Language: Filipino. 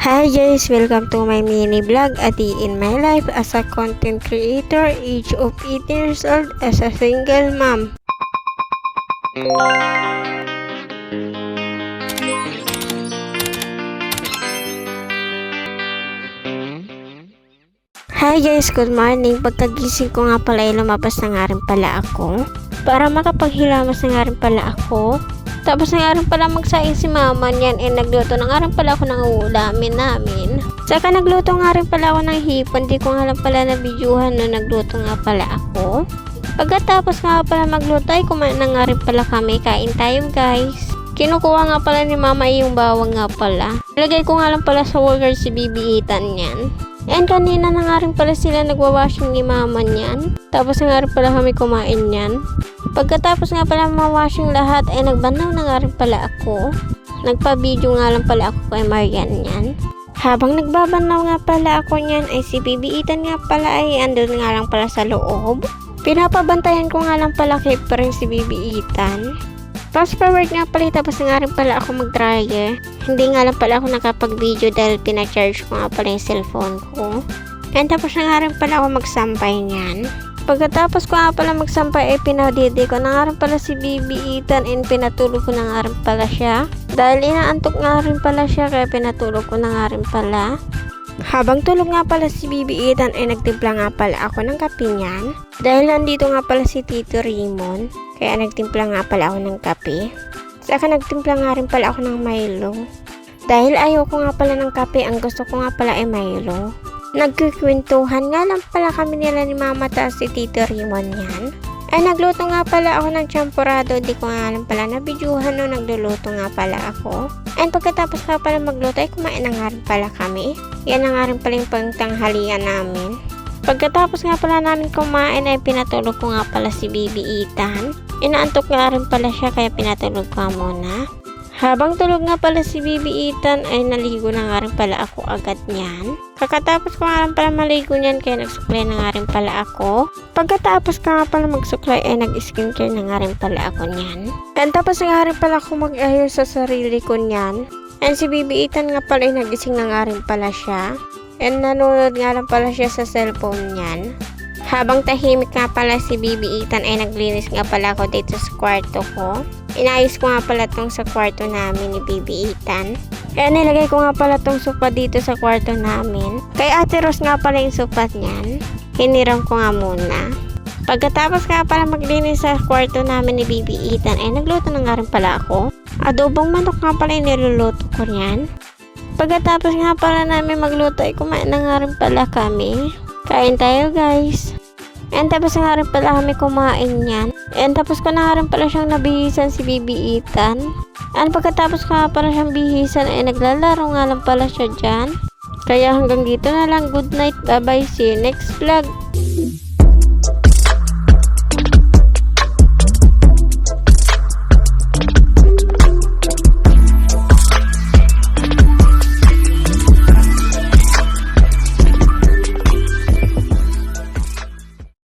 Hi guys! Welcome to my mini vlog, a day in my life as a content creator, age of 18 years old, as a single mom. Hi guys! Good morning! Pagkagising ko nga pala ay lumabas na nga rin pala ako para makapaghilamos na nga rin pala ako. Tapos na nga rin pala magsaing si mama niyan, nagluto na nga rin pala ako ng uulamin namin. Saka nagluto nga rin pala ako ng hipon, di ko nga lang pala nabidyuhan na nagluto nga pala ako. Pagkatapos nga pala magluto ay kumain na nga rin pala kami, kain tayo guys. Kinukuha nga pala ni mama yung bawang nga pala. Lagay ko nga lang pala sa water si bibiitan niyan. And kanina na nga rin pala sila nagwawashing ni mama niyan. Tapos na nga rin pala kami kumain niyan. Pagkatapos nga pala mawashing lahat ay nagbanaw na nga rin pala ako. Nagpa-video nga lang pala ako kay Marian niyan. Habang nagbabanaw nga pala ako niyan ay si bibiitan nga pala ay andun nga lang pala sa loob. Pinapabantayan ko nga lang pala kay parang si bibiitan. Fast forward nga pala, tapos nga rin pala ako mag-dryer. Hindi nga lang pala ako nakapag-video dahil pinacharge ko nga pala yung cellphone ko. And tapos nga rin pala ako magsampay niyan. Pagkatapos ko nga pala magsampay ay pinadidi ko na nga rin pala si bibiitan and pinatulog ko na nga rin pala siya. Dahil inaantok nga rin pala siya kaya pinatulog ko na nga rin pala. Habang tulog nga pala si bibiitan ay nagtimpla nga pala ako ng kape niyan. Dahil nandito nga pala si Tito Raymond, kaya nagtimpla nga pala ako ng kape. Saka nagtimpla nga rin pala ako ng Milo. Dahil ayoko nga pala ng kape, ang gusto ko nga pala ay Milo. Nagkikwentuhan nga lang pala kami nila ni Mama taas si Tito Raymond yan. Ay nagluto nga pala ako ng champurado, di ko nga lang pala nabidyuhan no, nagluluto nga pala ako. And pagkatapos nga pala magluto ay kumain na nga rin pala kami. Yan na nga rin pala yung pangtanghalian namin. Pagkatapos nga pala namin kumain ay pinatulog ko nga pala si bibiitan. Inaantok nga rin pala siya kaya pinatulog ko muna. Habang tulog nga pala si bibiitan ay naligo na nga rin pala ako agad niyan. Kakatapos ko nga rin pala maligo niyan kaya nagsuklay na nga rin pala ako. Pagkatapos ka nga pala magsuklay ay nag-skincare na nga rin pala ako niyan. And tapos nga rin pala ako mag-ayos sa sarili ko niyan. And si bibiitan nga pala ay nagising na nga rin pala siya. And nanonood nga lang pala siya sa cellphone niyan. Habang tahimik nga pala si bibiitan ay naglinis nga pala ako dito sa kwarto ko. Inayos ko nga pala tong sa kwarto namin ni bibiitan. Kaya nilagay ko nga pala tong sopa dito sa kwarto namin. Kay Ate Rose nga pala yung sopa niyan. Hiniram ko nga muna. Pagkatapos nga pala maglinis sa kwarto namin ni bibiitan ay nagluto na nga rin pala ako. Adobong manok nga pala yung niluluto ko niyan. Pagkatapos nga pala namin magluto ay kumain na nga rin pala kami. Kain tayo guys. And tapos nga rin pala kami kumain niyan. And tapos ko na nga rin pala siyang nabihisan si bibiitan. And pagkatapos ko nga pala siyang bihisan ay naglalaro nga lang pala siya dyan. Kaya hanggang dito na lang. Good night. Bye bye. See you next vlog.